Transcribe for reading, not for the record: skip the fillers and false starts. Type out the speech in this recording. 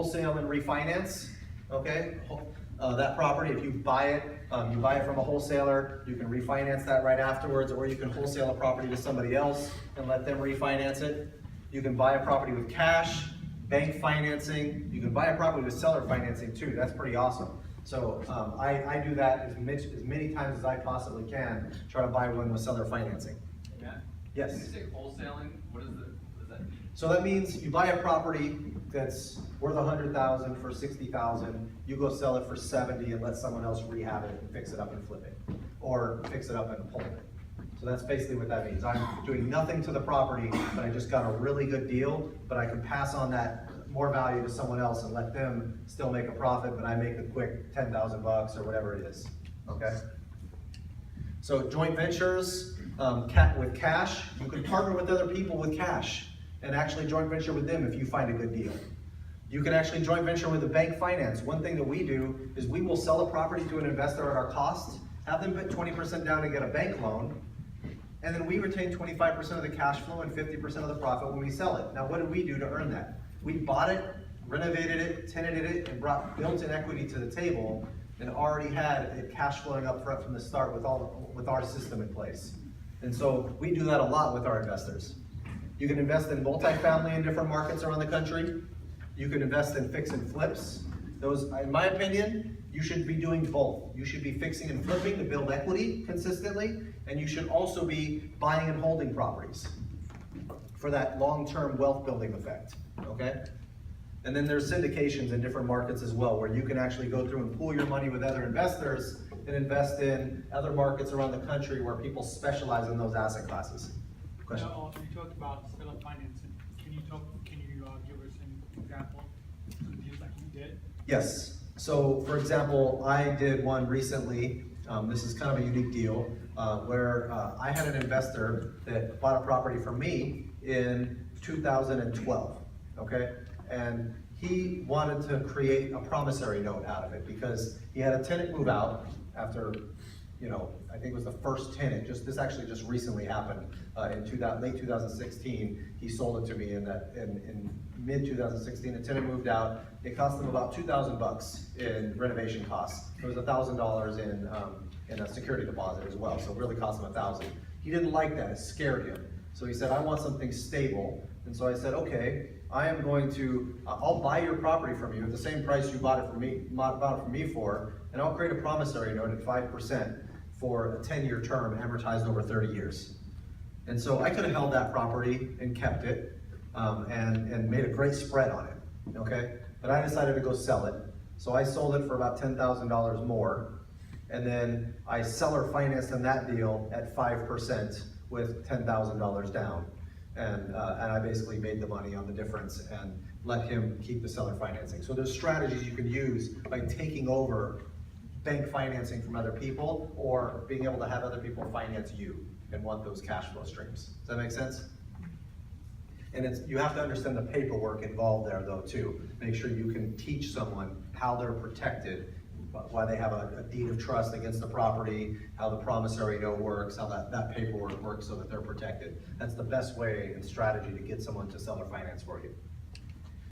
wholesale and refinance, okay? That property, if you buy it from a wholesaler, you can refinance that right afterwards, or you can wholesale a property to somebody else and let them refinance it. You can buy a property with cash, bank financing. You can buy a property with seller financing too. That's pretty awesome. So I do that as many times as I possibly can, try to buy one with seller financing. Yeah. Yes? When you say wholesaling, what does that mean? So that means you buy a property that's worth $100,000 for $60,000, you go sell it for 70 and let someone else rehab it and fix it up and flip it, or fix it up and hold it. So that's basically what that means. I'm doing nothing to the property, but I just got a really good deal, but I can pass on that more value to someone else and let them still make a profit, but I make a quick 10,000 bucks or whatever it is, okay? So joint ventures with cash, you can partner with other people with cash and actually joint venture with them if you find a good deal. You can actually joint venture with a bank finance. One thing that we do is we will sell a property to an investor at our cost, have them put 20% down and get a bank loan, and then we retain 25% of the cash flow and 50% of the profit when we sell it. Now what did we do to earn that? We bought it, renovated it, tenanted it, and brought built-in equity to the table, and already had it cash flowing up front from the start with our system in place. And so we do that a lot with our investors. You can invest in multifamily in different markets around the country. You can invest in fix and flips. Those, in my opinion, you should be doing both. You should be fixing and flipping to build equity consistently, and you should also be buying and holding properties for that long-term wealth building effect, okay? And then there's syndications in different markets as well, where you can actually go through and pool your money with other investors and invest in other markets around the country where people specialize in those asset classes. Question? Now, you talked about seller financing. Can you give us an example of deals like you did? Yes. So, for example, I did one recently. This is kind of a unique deal where I had an investor that bought a property from me in 2012. Okay, and he wanted to create a promissory note out of it because he had a tenant move out after, I think it was the first tenant. This actually just recently happened in late 2016. He sold it to me in mid 2016. The tenant moved out. It cost him about 2,000 bucks in renovation costs. There was $1,000 in a security deposit as well. So it really cost him 1,000. He didn't like that. It scared him. So he said, I want something stable. And so I said, okay, I'll buy your property from you at the same price you bought it from me for, and I'll create a promissory note at 5% for a 10-year term amortized over 30 years. And so I could have held that property and kept it and made a great spread on it, okay? But I decided to go sell it. So I sold it for about $10,000 more, and then I seller financed in that deal at 5% with $10,000 down. And I basically made the money on the difference and let him keep the seller financing. So there's strategies you can use by taking over bank financing from other people or being able to have other people finance you and want those cash flow streams. Does that make sense? And you have to understand the paperwork involved there though too. Make sure you can teach someone how they're protected, why they have a deed of trust against the property, how the promissory note works, how that paperwork works so that they're protected. That's the best way and strategy to get someone to seller finance for you.